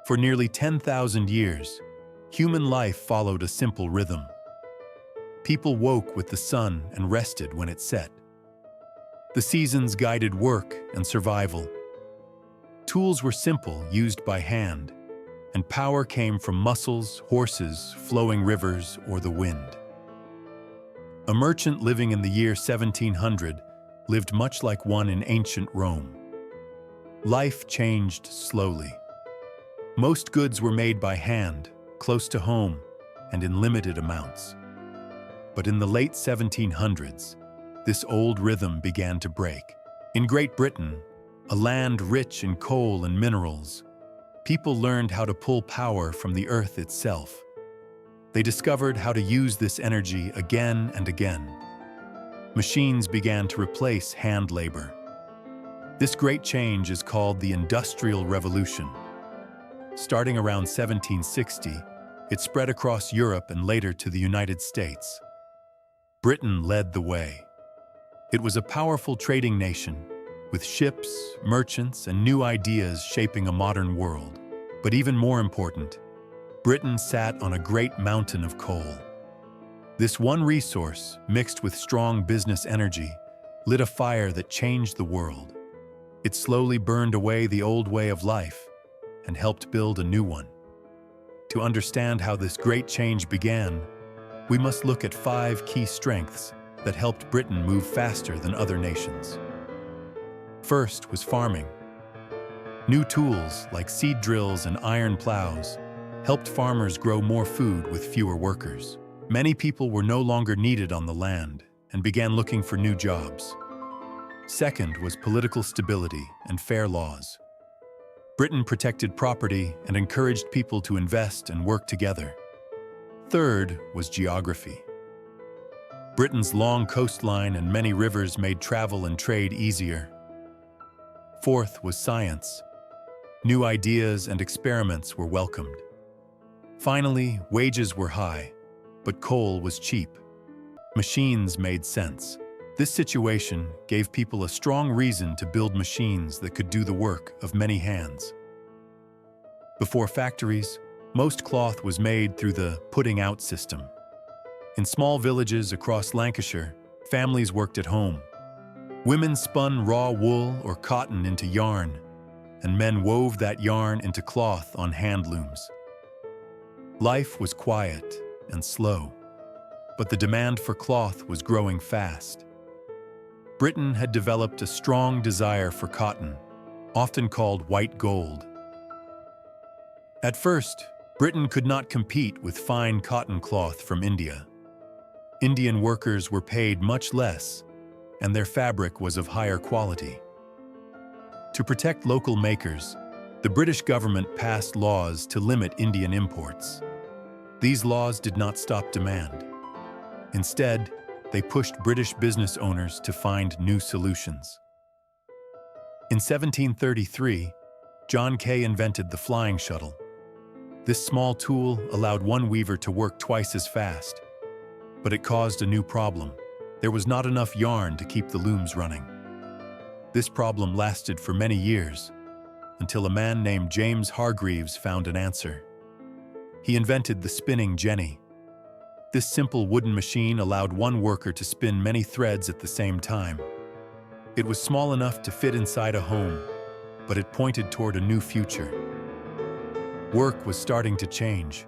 For nearly 10,000 years, human life followed a simple rhythm. People woke with the sun and rested when it set. The seasons guided work and survival. Tools were simple, used by hand, and power came from muscles, horses, flowing rivers, or the wind. A merchant living in the year 1700 lived much like one in ancient Rome. Life changed slowly. Most goods were made by hand, close to home, and in limited amounts. But in the late 1700s, this old rhythm began to break. In Great Britain, a land rich in coal and minerals, people learned how to pull power from the earth itself. They discovered how to use this energy again and again. Machines began to replace hand labor. This great change is called the Industrial Revolution. Starting around 1760, it spread across Europe and later to the United States. Britain led the way. It was a powerful trading nation, with ships, merchants, and new ideas shaping a modern world. But even more important, Britain sat on a great mountain of coal. This one resource, mixed with strong business energy, lit a fire that changed the world. It slowly burned away the old way of life and helped build a new one. To understand how this great change began, we must look at 5 key strengths that helped Britain move faster than other nations. First was farming. New tools like seed drills and iron plows helped farmers grow more food with fewer workers. Many people were no longer needed on the land and began looking for new jobs. Second was political stability and fair laws. Britain protected property and encouraged people to invest and work together. Third was geography. Britain's long coastline and many rivers made travel and trade easier. Fourth was science. New ideas and experiments were welcomed. Finally, wages were high, but coal was cheap. Machines made sense. This situation gave people a strong reason to build machines that could do the work of many hands. Before factories, most cloth was made through the putting out system. In small villages across Lancashire, families worked at home. Women spun raw wool or cotton into yarn, and men wove that yarn into cloth on hand looms. Life was quiet and slow, but the demand for cloth was growing fast. Britain had developed a strong desire for cotton, often called white gold. At first, Britain could not compete with fine cotton cloth from India. Indian workers were paid much less, and their fabric was of higher quality. To protect local makers, the British government passed laws to limit Indian imports. These laws did not stop demand. Instead, they pushed British business owners to find new solutions. In 1733, John Kay invented the flying shuttle. This small tool allowed one weaver to work twice as fast, but it caused a new problem. There was not enough yarn to keep the looms running. This problem lasted for many years, until a man named James Hargreaves found an answer. He invented the spinning jenny. This simple wooden machine allowed one worker to spin many threads at the same time. It was small enough to fit inside a home, but it pointed toward a new future. Work was starting to change.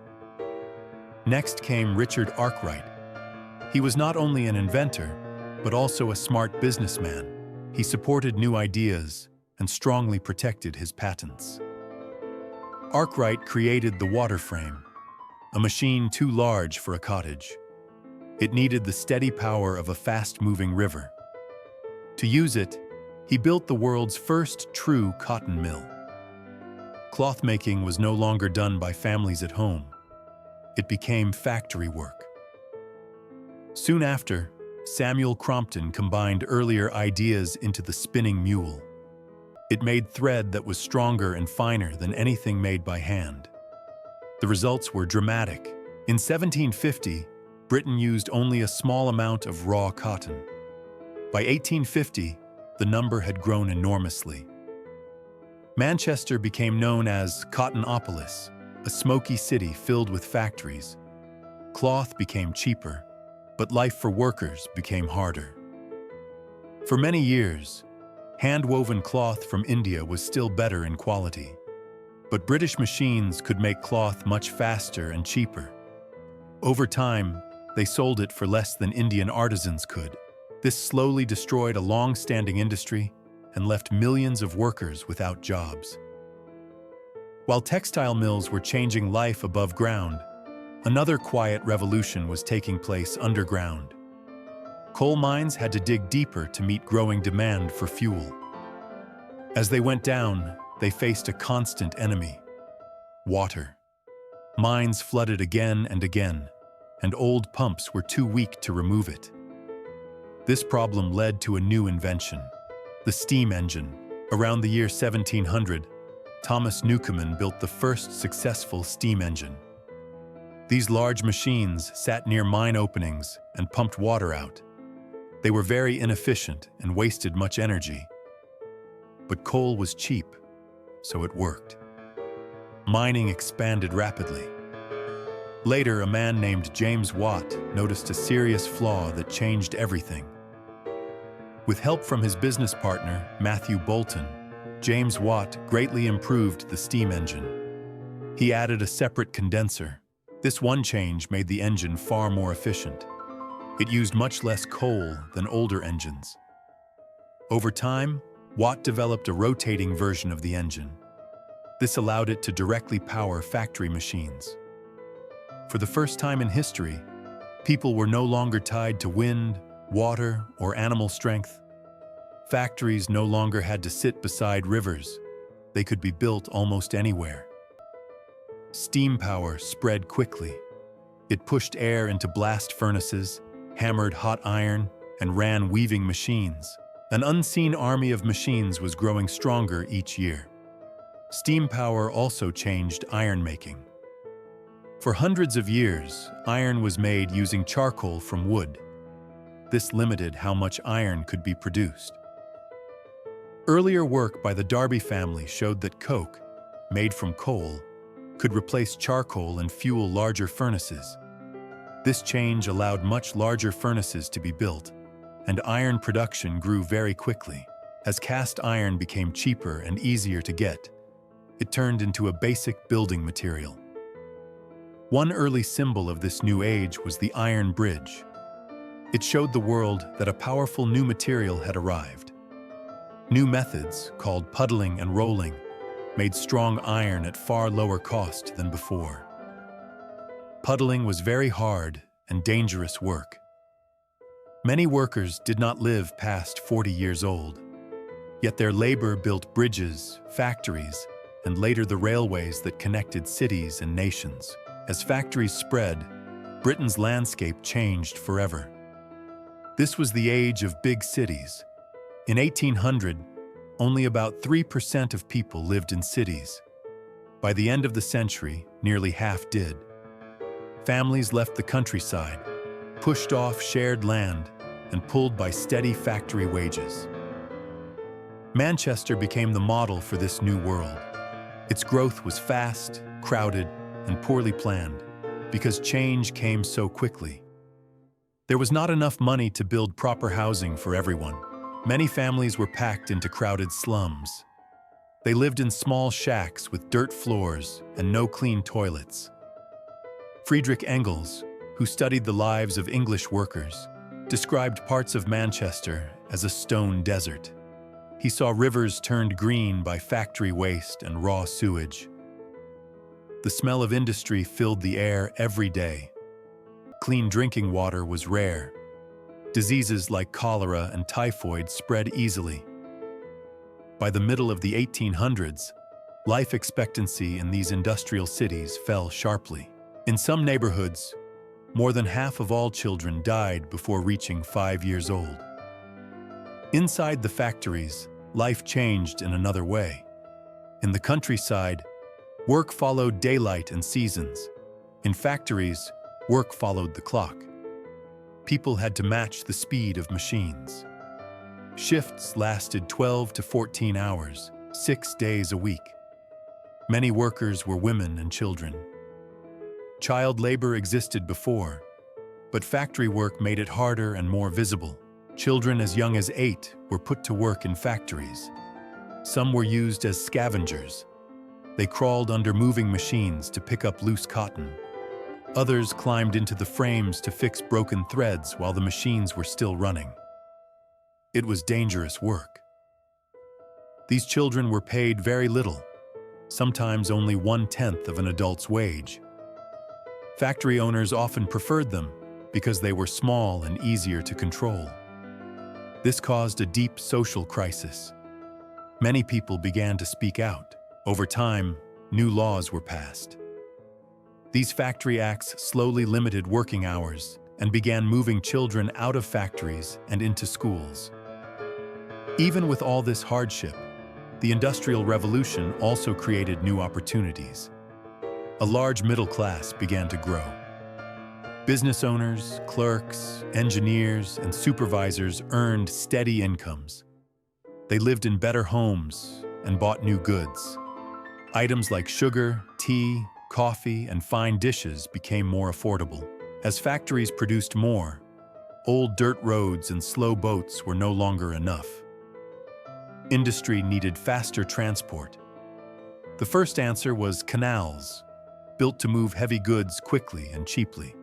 Next came Richard Arkwright. He was not only an inventor, but also a smart businessman. He supported new ideas and strongly protected his patents. Arkwright created the water frame, a machine too large for a cottage. It needed the steady power of a fast-moving river. To use it, he built the world's first true cotton mill. Cloth making was no longer done by families at home. It became factory work. Soon after, Samuel Crompton combined earlier ideas into the spinning mule. It made thread that was stronger and finer than anything made by hand. The results were dramatic. In 1750, Britain used only a small amount of raw cotton. By 1850, the number had grown enormously. Manchester became known as Cottonopolis, a smoky city filled with factories. Cloth became cheaper, but life for workers became harder. For many years, hand-woven cloth from India was still better in quality, but British machines could make cloth much faster and cheaper. Over time, they sold it for less than Indian artisans could. This slowly destroyed a long-standing industry and left millions of workers without jobs. While textile mills were changing life above ground, another quiet revolution was taking place underground. Coal mines had to dig deeper to meet growing demand for fuel. As they went down, they faced a constant enemy: water. Mines flooded again and again, and old pumps were too weak to remove it. This problem led to a new invention: the steam engine. Around the year 1700, Thomas Newcomen built the first successful steam engine. These large machines sat near mine openings and pumped water out. They were very inefficient and wasted much energy. But coal was cheap, so it worked. Mining expanded rapidly. Later, a man named James Watt noticed a serious flaw that changed everything. With help from his business partner, Matthew Boulton, James Watt greatly improved the steam engine. He added a separate condenser. This one change made the engine far more efficient. It used much less coal than older engines. Over time, Watt developed a rotating version of the engine. This allowed it to directly power factory machines. For the first time in history, people were no longer tied to wind, water, or animal strength. Factories no longer had to sit beside rivers. They could be built almost anywhere. Steam power spread quickly. It pushed air into blast furnaces, hammered hot iron, and ran weaving machines. An unseen army of machines was growing stronger each year. Steam power also changed iron making. For hundreds of years, iron was made using charcoal from wood. This limited how much iron could be produced. Earlier work by the Darby family showed that coke, made from coal, could replace charcoal and fuel larger furnaces. This change allowed much larger furnaces to be built, and iron production grew very quickly. As cast iron became cheaper and easier to get, it turned into a basic building material. One early symbol of this new age was the iron bridge. It showed the world that a powerful new material had arrived. New methods, called puddling and rolling, made strong iron at far lower cost than before. Puddling was very hard and dangerous work. Many workers did not live past 40 years old, yet their labor built bridges, factories, and later the railways that connected cities and nations. As factories spread, Britain's landscape changed forever. This was the age of big cities. In 1800, only about 3% of people lived in cities. By the end of the century, nearly half did. Families left the countryside, pushed off shared land, and pulled by steady factory wages. Manchester became the model for this new world. Its growth was fast, crowded, and poorly planned, because change came so quickly. There was not enough money to build proper housing for everyone. Many families were packed into crowded slums. They lived in small shacks with dirt floors and no clean toilets. Friedrich Engels, who studied the lives of English workers, described parts of Manchester as a stone desert. He saw rivers turned green by factory waste and raw sewage. The smell of industry filled the air every day. Clean drinking water was rare. Diseases like cholera and typhoid spread easily. By the middle of the 1800s, life expectancy in these industrial cities fell sharply. In some neighborhoods, more than half of all children died before reaching 5 years old. Inside the factories, life changed in another way. In the countryside, work followed daylight and seasons. In factories, work followed the clock. People had to match the speed of machines. Shifts lasted 12 to 14 hours, 6 days a week. Many workers were women and children. Child labor existed before, but factory work made it harder and more visible. Children as young as 8 were put to work in factories. Some were used as scavengers. They crawled under moving machines to pick up loose cotton. Others climbed into the frames to fix broken threads while the machines were still running. It was dangerous work. These children were paid very little, sometimes only 1/10 of an adult's wage. Factory owners often preferred them because they were small and easier to control. This caused a deep social crisis. Many people began to speak out. Over time, new laws were passed. These factory acts slowly limited working hours and began moving children out of factories and into schools. Even with all this hardship, the Industrial Revolution also created new opportunities. A large middle class began to grow. Business owners, clerks, engineers, and supervisors earned steady incomes. They lived in better homes and bought new goods. Items like sugar, tea, coffee, and fine dishes became more affordable. As factories produced more, old dirt roads and slow boats were no longer enough. Industry needed faster transport. The first answer was canals, built to move heavy goods quickly and cheaply.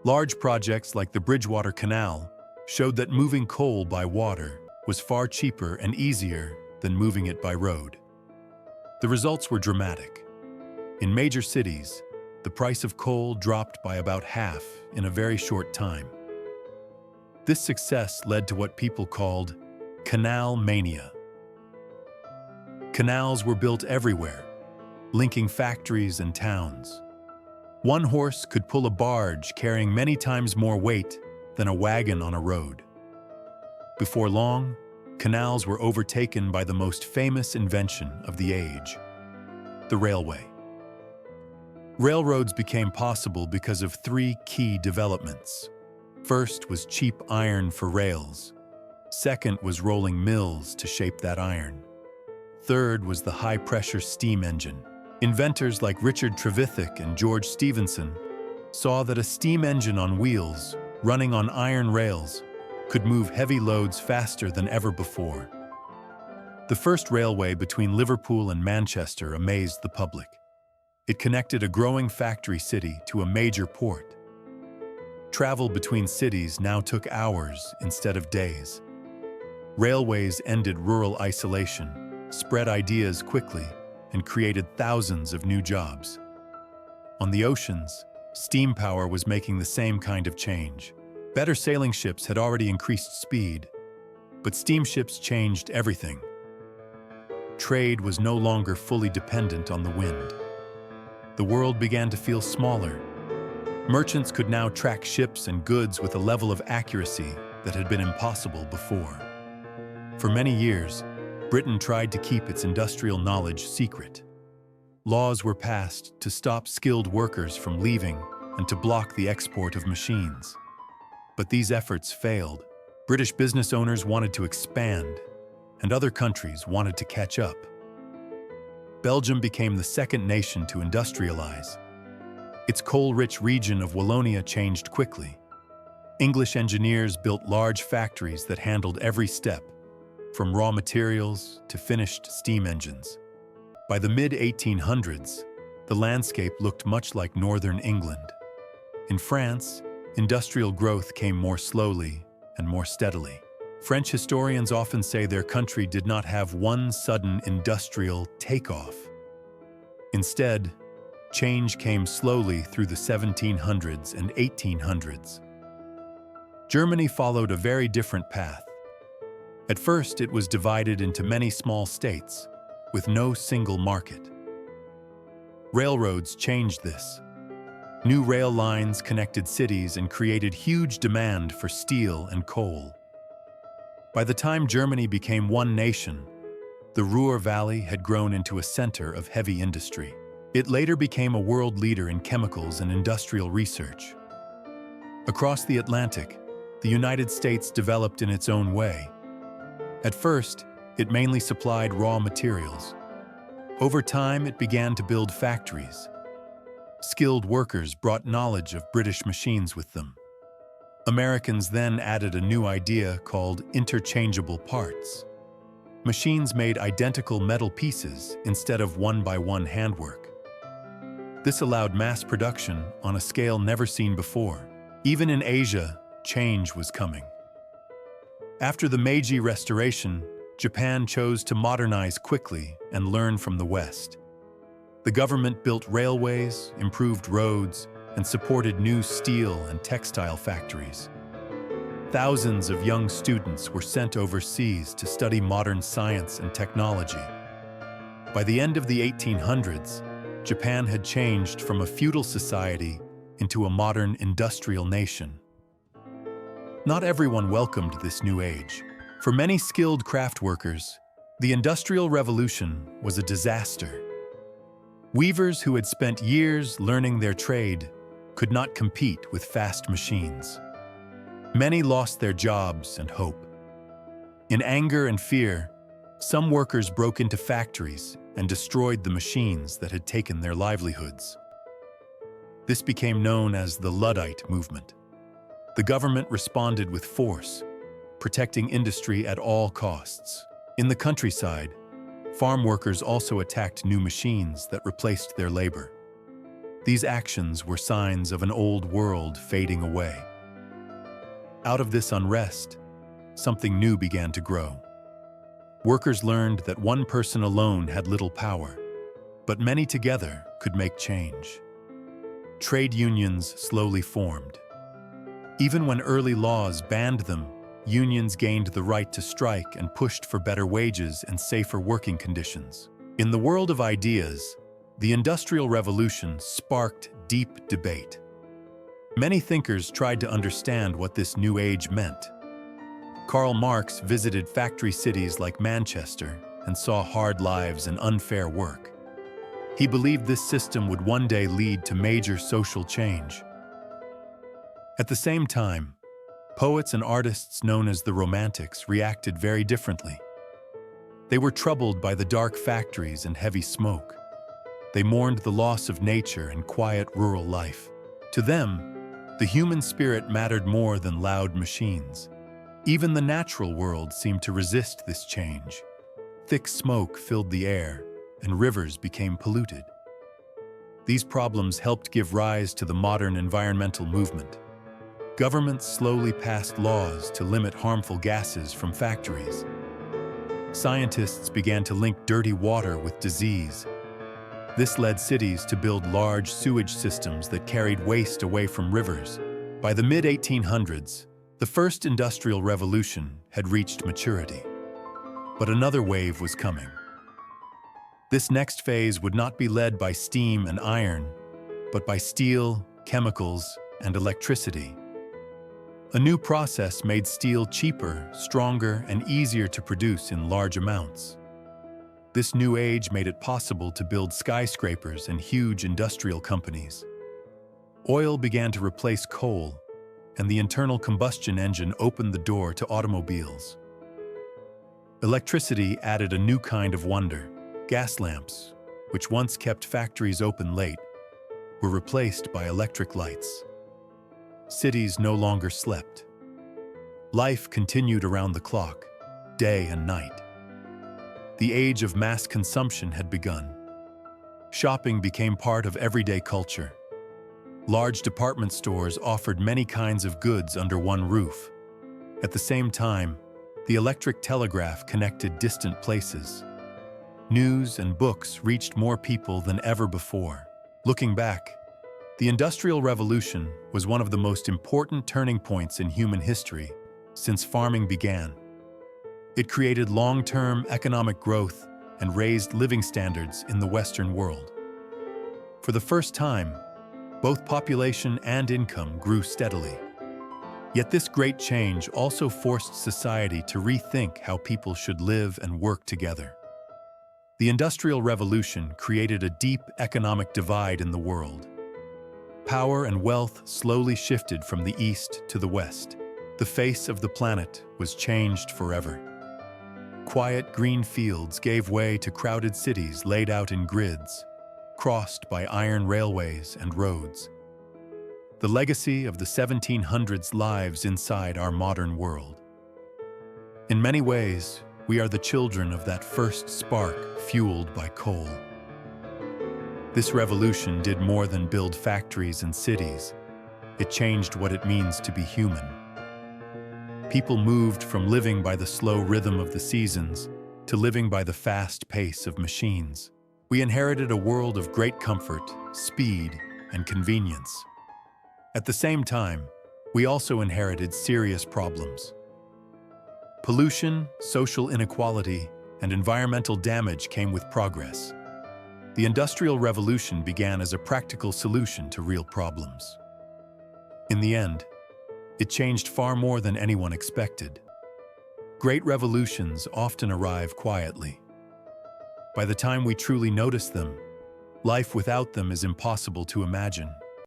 Large projects like the Bridgewater Canal showed that moving coal by water was far cheaper and easier than moving it by road. The results were dramatic. In major cities, the price of coal dropped by about half in a very short time. This success led to what people called canal mania. Canals were built everywhere, linking factories and towns. One horse could pull a barge carrying many times more weight than a wagon on a road. Before long, canals were overtaken by the most famous invention of the age, the railway. Railroads became possible because of 3 key developments. First was cheap iron for rails. Second was rolling mills to shape that iron. Third was the high-pressure steam engine. Inventors like Richard Trevithick and George Stephenson saw that a steam engine on wheels, running on iron rails, could move heavy loads faster than ever before. The first railway between Liverpool and Manchester amazed the public. It connected a growing factory city to a major port. Travel between cities now took hours instead of days. Railways ended rural isolation, spread ideas quickly, and created thousands of new jobs. On the oceans, steam power was making the same kind of change. Better sailing ships had already increased speed, but steamships changed everything. Trade was no longer fully dependent on the wind. The world began to feel smaller. Merchants could now track ships and goods with a level of accuracy that had been impossible before. For many years, Britain tried to keep its industrial knowledge secret. Laws were passed to stop skilled workers from leaving and to block the export of machines. But these efforts failed. British business owners wanted to expand, and other countries wanted to catch up. Belgium became the second nation to industrialize. Its coal-rich region of Wallonia changed quickly. English engineers built large factories that handled every step, from raw materials to finished steam engines. By the mid-1800s, the landscape looked much like northern England. In France, industrial growth came more slowly and more steadily. French historians often say their country did not have one sudden industrial takeoff. Instead, change came slowly through the 1700s and 1800s. Germany followed a very different path. At first, it was divided into many small states, with no single market. Railroads changed this. New rail lines connected cities and created huge demand for steel and coal. By the time Germany became one nation, the Ruhr Valley had grown into a center of heavy industry. It later became a world leader in chemicals and industrial research. Across the Atlantic, the United States developed in its own way. At first, It mainly supplied raw materials. Over time, it began to build factories. Skilled workers brought knowledge of British machines with them. Americans then added a new idea called interchangeable parts. Machines made identical metal pieces instead of one-by-one handwork. This allowed mass production on a scale never seen before. Even in Asia, change was coming. After the Meiji Restoration, Japan chose to modernize quickly and learn from the West. The government built railways, improved roads, and supported new steel and textile factories. Thousands of young students were sent overseas to study modern science and technology. By the end of the 1800s, Japan had changed from a feudal society into a modern industrial nation. Not everyone welcomed this new age. For many skilled craft workers, the Industrial Revolution was a disaster. Weavers who had spent years learning their trade could not compete with fast machines. Many lost their jobs and hope. In anger and fear, some workers broke into factories and destroyed the machines that had taken their livelihoods. This became known as the Luddite movement. The government responded with force, protecting industry at all costs. In the countryside, farm workers also attacked new machines that replaced their labor. These actions were signs of an old world fading away. Out of this unrest, something new began to grow. Workers learned that one person alone had little power, but many together could make change. Trade unions slowly formed. Even when early laws banned them, unions gained the right to strike and pushed for better wages and safer working conditions. In the world of ideas, the Industrial Revolution sparked deep debate. Many thinkers tried to understand what this new age meant. Karl Marx visited factory cities like Manchester and saw hard lives and unfair work. He believed this system would one day lead to major social change. At the same time, poets and artists known as the Romantics reacted very differently. They were troubled by the dark factories and heavy smoke. They mourned the loss of nature and quiet rural life. To them, the human spirit mattered more than loud machines. Even the natural world seemed to resist this change. Thick smoke filled the air, and rivers became polluted. These problems helped give rise to the modern environmental movement. Governments slowly passed laws to limit harmful gases from factories. Scientists began to link dirty water with disease. This led cities to build large sewage systems that carried waste away from rivers. By the mid-1800s, the first industrial revolution had reached maturity. But another wave was coming. This next phase would not be led by steam and iron, but by steel, chemicals, and electricity. A new process made steel cheaper, stronger, and easier to produce in large amounts. This new age made it possible to build skyscrapers and huge industrial companies. Oil began to replace coal, and the internal combustion engine opened the door to automobiles. Electricity added a new kind of wonder. Gas lamps, which once kept factories open late, were replaced by electric lights. Cities no longer slept. Life continued around the clock, day and night. The age of mass consumption had begun. Shopping became part of everyday culture. Large department stores offered many kinds of goods under one roof. At the same time, the electric telegraph connected distant places. News and books reached more people than ever before. Looking back, the Industrial Revolution was one of the most important turning points in human history since farming began. It created long-term economic growth and raised living standards in the Western world. For the first time, both population and income grew steadily. Yet this great change also forced society to rethink how people should live and work together. The Industrial Revolution created a deep economic divide in the world. Power and wealth slowly shifted from the east to the west. The face of the planet was changed forever. Quiet green fields gave way to crowded cities laid out in grids, crossed by iron railways and roads. The legacy of the 1700s lives inside our modern world. In many ways, we are the children of that first spark fueled by coal. This revolution did more than build factories and cities. It changed what it means to be human. People moved from living by the slow rhythm of the seasons to living by the fast pace of machines. We inherited a world of great comfort, speed, and convenience. At the same time, we also inherited serious problems. Pollution, social inequality, and environmental damage came with progress. The Industrial Revolution began as a practical solution to real problems. In the end, it changed far more than anyone expected. Great revolutions often arrive quietly. By the time we truly notice them, life without them is impossible to imagine.